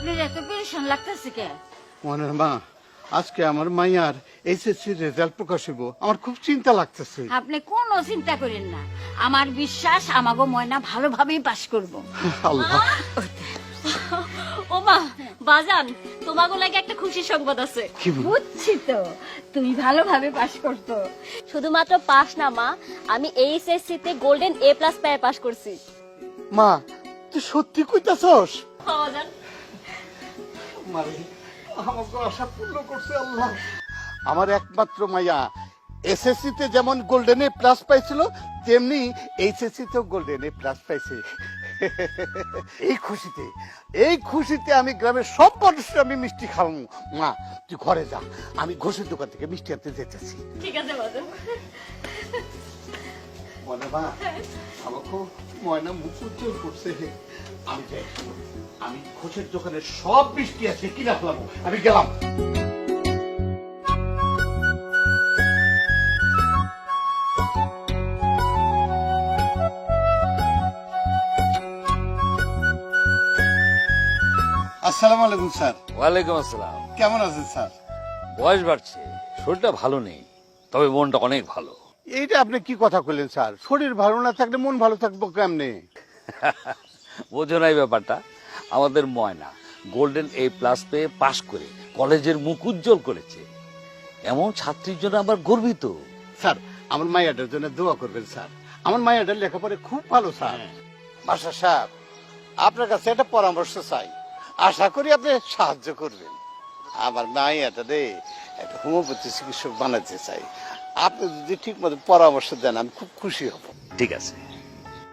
আপনার এত পেরেশান লাগতেছে কে? মনের মা, আজকে আমার মাইয়ার এইচএসসি রেজাল্ট প্রকাশ হইব, আমার খুব চিন্তা লাগতেছে। আপনি কোনো চিন্তা করেন না, আমার বিশ্বাস আমাগো ময়না ভালোভাবেই পাশ করব। আল্লাহ। ও মা, বাজান, তোমাগো লাগে একটা খুশির সংবাদ আছে। কি বল? বুঝছি তো, তুমি ভালোভাবে পাশ করতো। শুধুমাত্র পাস না মা, আমি এইচএসসি তে গোল্ডেন এ প্লাস পেয়ে পাস করছি। মা, তুই সত্যি কইতাছস? বাজান, মারে, আমাকে আশা পূর্ণ করছে আল্লাহ। আমার একমাত্র মাইয়া এসএসসি তে যেমন গোল্ডেন এ প্লাস পাইছিল, তেমনি এইচএসসি তেও গোল্ডেন এ প্লাস পাইছে। এই খুশিতে আমি গ্রামের সব মানুষকে আমি মিষ্টি খাওয়াবো। মা, তুই ঘরে যা, আমি ঘোষের দোকান থেকে মিষ্টি আনতে যেতেছি। ঠিক আছে বাজান। মনে মা, আমাকে ময়না মুখ উজ্জ্বল করছে। আমি যাই, আমি ঘোষের দোকানে সব মিষ্টি আছে কিনা ফেলাবো। আমি গেলাম। আসসালামু আলাইকুম স্যার। ওয়ালাইকুম আসসালাম। কেমন আছেন স্যার? বয়স বাড়ছে, শরীরটা ভালো নেই, তবে মনটা অনেক ভালো। এইটা আপনি কি কথা কইলেন স্যার? শরীর ভালো না থাকলে মন ভালো থাকবো কেমনে? বোঝো না এই ব্যাপারটা। আমাদের ময়না গোল্ডেন এ প্লাস পেয়ে পাশ করে কলেজের মুখ উজ্জ্বল করেছে। এমন ছাত্রীর জন্য আবার গর্বিত। স্যার, আমার মাইয়াটার জন্য দোয়া করবেন স্যার। আমার মাইয়াটার লেখাপড়া খুব ভালো স্যার। মাস্টার সাহেব, আপনার কাছে একটা পরামর্শ চাই, আশা করি আপনি সাহায্য করবেন। আমার মাইয়াটা রে একটা হোমিওপ্যাথি চিকিৎসক বানাতে চাই। আপনি যদি ঠিক মতো পরামর্শ দেন আমি খুব খুশি হব। ঠিক আছে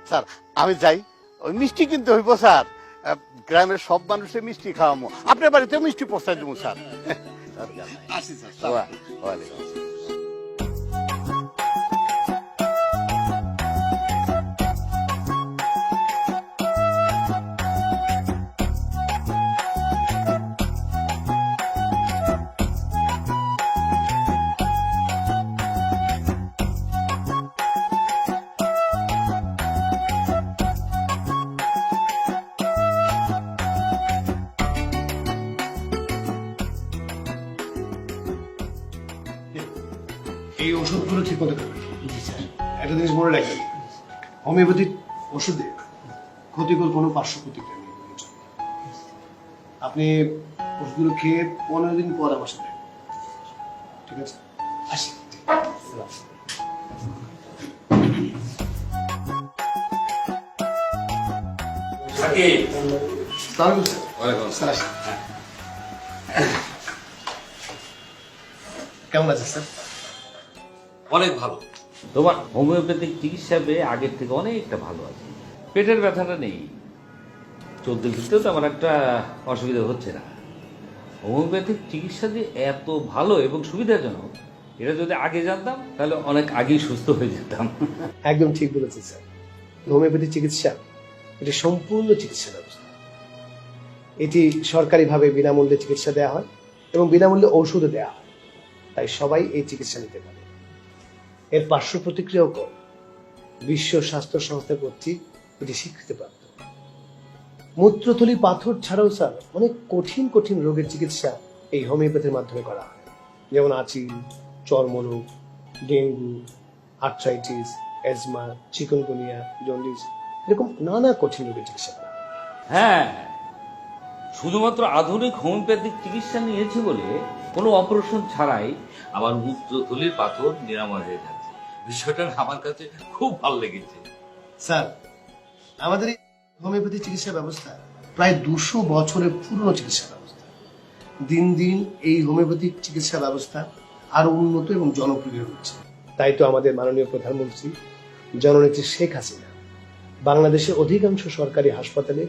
স্যার, আমি যাই। ওই মিষ্টি কিনতে হইব স্যার। গ্রামের সব মানুষের মিষ্টি খাওয়াবো, আপনার বাড়িতেও মিষ্টি পৌঁছাই দেবো স্যার। আসি স্যার। ওয়ালাইকুম আসসালাম। এই ওষুধগুলো ঠিক মতো খাবেন। একটা জিনিস মনে রাখবেন, হোমিওপ্যাথিক ওষুধে ক্ষতিকর কোনো পার্শ্ব প্রতিক্রিয়া নেই। আপনি ওষুধগুলো খেয়ে 15 দিন পর আমার সাথে, ঠিক আছে? আসি। স্যার, আসি। কেমন আছে স্যার? অনেক ভালো। তোমার হোমিওপ্যাথিক চিকিৎসা পেয়ে আগের থেকে অনেকটা ভালো আছে। পেটের ব্যথাটা নেই, চলতে ফিরতেও তেমন একটা অসুবিধা হচ্ছে না। হোমিওপ্যাথিক চিকিৎসা যে এত ভালো এবং সুবিধাজনক, এটা যদি আগে জানতাম তাহলে অনেক আগেই সুস্থ হয়ে যেতাম। একদম ঠিক বলেছেন স্যার। হোমিওপ্যাথি চিকিৎসা এটি সম্পূর্ণ চিকিৎসা ব্যবস্থা। এটি সরকারিভাবে বিনামূল্যে চিকিৎসা দেওয়া হয় এবং বিনামূল্যে ঔষধও দেওয়া হয়, তাই সবাই এই চিকিৎসা নিতে পারে। এর পার্শ্ব প্রতিক্রিয়াও কম। বিশ্ব স্বাস্থ্য সংস্থা কর্তৃক এটি স্বীকৃতিপ্রাপ্ত। মূত্রথলি পাথর ছাড়াও স্যার অনেক কঠিন কঠিন রোগের চিকিৎসা এই হোমিওপ্যাথির মাধ্যমে করা হয়, যেমন আঁচিল, চর্মরোগ, dengue, arthritis, asthma, chikungunya, jaundice, এরকম নানা কঠিন রোগের চিকিৎসা করা হয়। হ্যাঁ, শুধুমাত্র আধুনিক হোমিওপ্যাথিক চিকিৎসা নিয়েছি বলে কোনো অপারেশন ছাড়াই আমার মূত্রথলির পাথর নিরাময় হয়ে যাচ্ছে। বিষয়টা আমার কাছে খুব ভালো লেগেছে। স্যার, আমাদের এই হোমিওপ্যাথি চিকিৎসা ব্যবস্থা প্রায় 200 বছরের পুরনো চিকিৎসা ব্যবস্থা। দিন দিন এই হোমিওপ্যাথিক চিকিৎসা ব্যবস্থা আরো উন্নত এবং জনপ্রিয় হচ্ছে। তাই তো আমাদের মাননীয় প্রধানমন্ত্রী জননেত্রী শেখ হাসিনা বাংলাদেশের অধিকাংশ সরকারি হাসপাতালে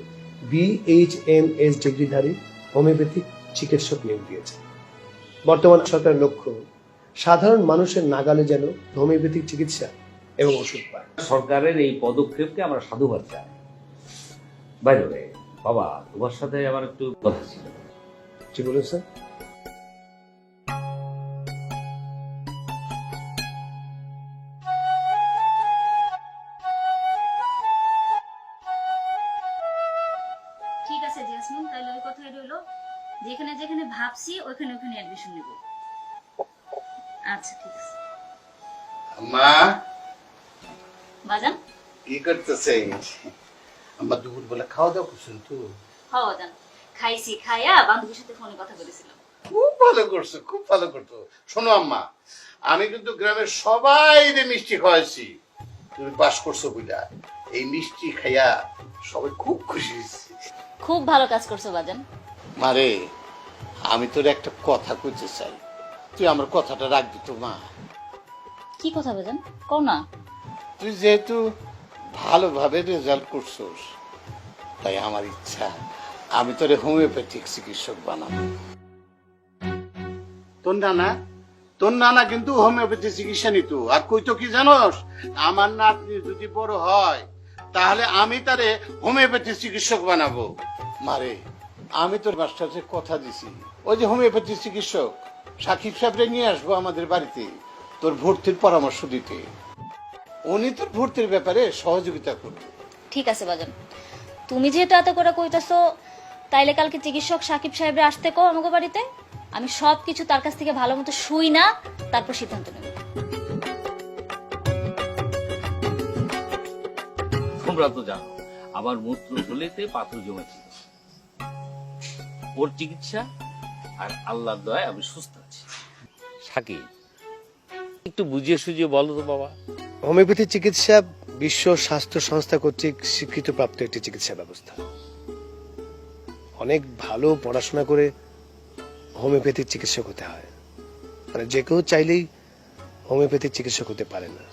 BHMS ডিগ্রিধারী হোমিওপ্যাথিক চিকিৎসক নিয়োগ দিয়েছে। বর্তমান সরকারের লক্ষ্য সাধারণ মানুষের নাগালে যেন হোমিওপ্যাথিক চিকিৎসা এবং ওষুধ পায়। সরকারের এই পদক্ষেপকে আমরা সাধুবাদ চাই। বাইরে বাবা, তোমার সাথে আমার একটু কথা ছিল। জি বলুন স্যার। ঠিক আছে জেসমিন, তাহলে ওই কথাই রইলো, যেখানে যেখানে ভাবছি ওইখানে ওইখানে অ্যাডমিশন নেব। আচ্ছা ঠিক আছে। মা বাজান, কি করতেছে? আমার দুপুর বেলা খাওয়া দাওয়া করছেন তো? হ্যাঁ বাজান, খাইছি, খাইয়া বান্ধবীর সাথে ফোনে কথা বলেছিলাম। খুব ভালো করছো, খুব ভালো করছো। শোনো আম্মা, আমি কিন্তু গ্রামের সবাই মিষ্টি খাওয়াইছি, তুমি পাস করছো বুঝা। এই মিষ্টি খাইয়া সবাই খুব খুশি হয়েছে। খুব ভালো কাজ করছো বাজান। মারে, আমি তোর একটা কথা কইতে চাই, তুই আমার কথাটা রাখবি তো মা? কি কথা বাজান, কও না। তুই যেহেতু ভালোভাবে রেজাল্ট করছস, তাই আমার ইচ্ছা আমি তোরে হোমিওপ্যাথিক চিকিৎসক বানাবো। তোর নানা কিন্তু হোমিওপ্যাথি চিকিৎসা নিত। আর কইতো কি জানোস, আমার নাতনি যদি বড় হয় তাহলে আমি তারে হোমিওপ্যাথি চিকিৎসক বানাবো। মারে, আমি তোর মাস্টারকে কথা দিছি, ওই যে হোমিওপ্যাথি চিকিৎসক সাকিব সাহেবরে নিয়ে আসবো আমাদের বাড়িতে তোর ভর্তির পরামর্শ দিতে। উনি তোর ভর্তির ব্যাপারে সহযোগিতা করবে। ঠিক আছে বাজান, তুমি যেহেতু এত করে কইতাছো, তাইলে কালকে চিকিৎসক সাকিব সাহেবরে আসতে কও আমাকে বাড়িতে। আমি সবকিছু তার কাছ থেকে ভালো মতো শুই না, তারপর সিদ্ধান্ত নেব। তোমরা তো জানো আমার মূত্র থলিতে পাথর জমেছিল। ওর চিকিৎসা আর আল্লাহর দয়ায় আমি সুস্থ আছি। সাকিব, একটু বুঝিয়ে সুঝিয়ে বলো তো বাবা। হোমিওপ্যাথি চিকিৎসা বিশ্ব স্বাস্থ্য সংস্থা কর্তৃক স্বীকৃতপ্রাপ্ত একটি চিকিৎসা ব্যবস্থা। অনেক ভালো পড়াশোনা করে হোমিওপ্যাথিক চিকিৎসক হতে হয়, মানে যে কেউ চাইলেই হোমিওপ্যাথিক চিকিৎসক হতে পারে না।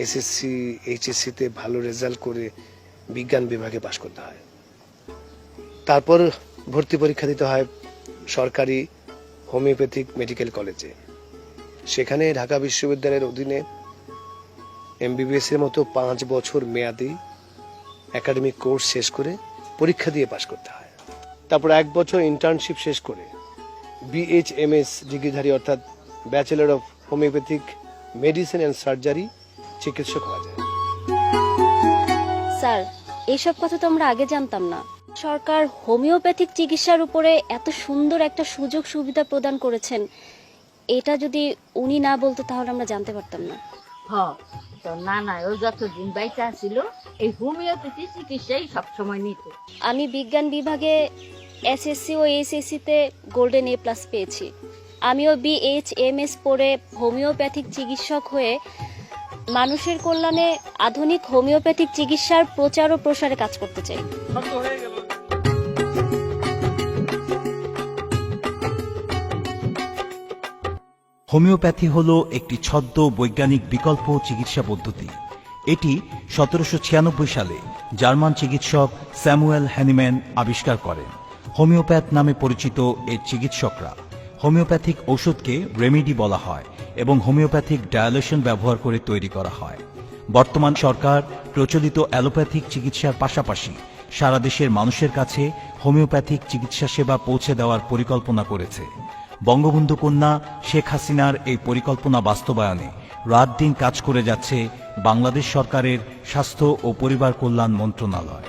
এসএসসি এইচএসসি তে ভালো রেজাল্ট করে বিজ্ঞান বিভাগে পাশ করতে হয়, তারপর ভর্তি পরীক্ষা দিতে হয় সরকারি হোমিওপ্যাথিক মেডিকেল কলেজে। সেখানে ঢাকা বিশ্ববিদ্যালয়ের অধীনে এমবিবিএস এর মতো 5 বছর মেয়াদী একাডেমিক কোর্স শেষ করে পরীক্ষা দিয়ে পাশ করতে হয়। তারপর 1 বছর ইন্টার্নশিপ শেষ করে বিএইচএমএস ডিগ্রিধারী অর্থাৎ bachelor of homeopathic medicine and surgery চিকিৎসক হওয়া যায়। স্যার, এইসব কথা তো আমরা আগে জানতাম না। সরকার হোমিওপ্যাথিক চিকিৎসার উপরে এত সুন্দর একটা সুযোগ সুবিধা প্রদান করেছেন, এটা যদি উনি না বলতো তাহলে আমরা জানতে পারতাম না। হ, তোর নানা ও যতদিন বাইচা ছিল এই হোমিওপ্যাথি চিকিৎসাই সবসময় নিত। আমি বিজ্ঞান বিভাগে এসএসসি ও এইচএসসি তে গোল্ডেন A+ পেয়েছি। আমিও বিএইচএমএস পড়ে হোমিওপ্যাথিক চিকিৎসক হয়ে মানুষের কল্যাণে আধুনিক হোমিওপ্যাথিক চিকিৎসার প্রচার ও প্রসারে কাজ করতে চাই। হোমিওপ্যাথি হল একটি ছদ্ম বৈজ্ঞানিক বিকল্প চিকিৎসা পদ্ধতি। এটি 1796 সালে জার্মান চিকিৎসক স্যামুয়েল হ্যানিম্যান আবিষ্কার করেন। হোমিওপ্যাথ নামে পরিচিত এই চিকিৎসকরা হোমিওপ্যাথিক ঔষধকে রেমেডি বলা হয় এবং হোমিওপ্যাথিক ডায়ালেশন ব্যবহার করে তৈরি করা হয়। বর্তমান সরকার প্রচলিত অ্যালোপ্যাথিক চিকিৎসার পাশাপাশি সারা দেশের মানুষের কাছে হোমিওপ্যাথিক চিকিৎসা সেবা পৌঁছে দেওয়ার পরিকল্পনা করেছে। বঙ্গবন্ধু কন্যা শেখ হাসিনার এই পরিকল্পনা বাস্তবায়নে রাত দিন কাজ করে যাচ্ছে বাংলাদেশ সরকারের স্বাস্থ্য ও পরিবার কল্যাণ মন্ত্রণালয়।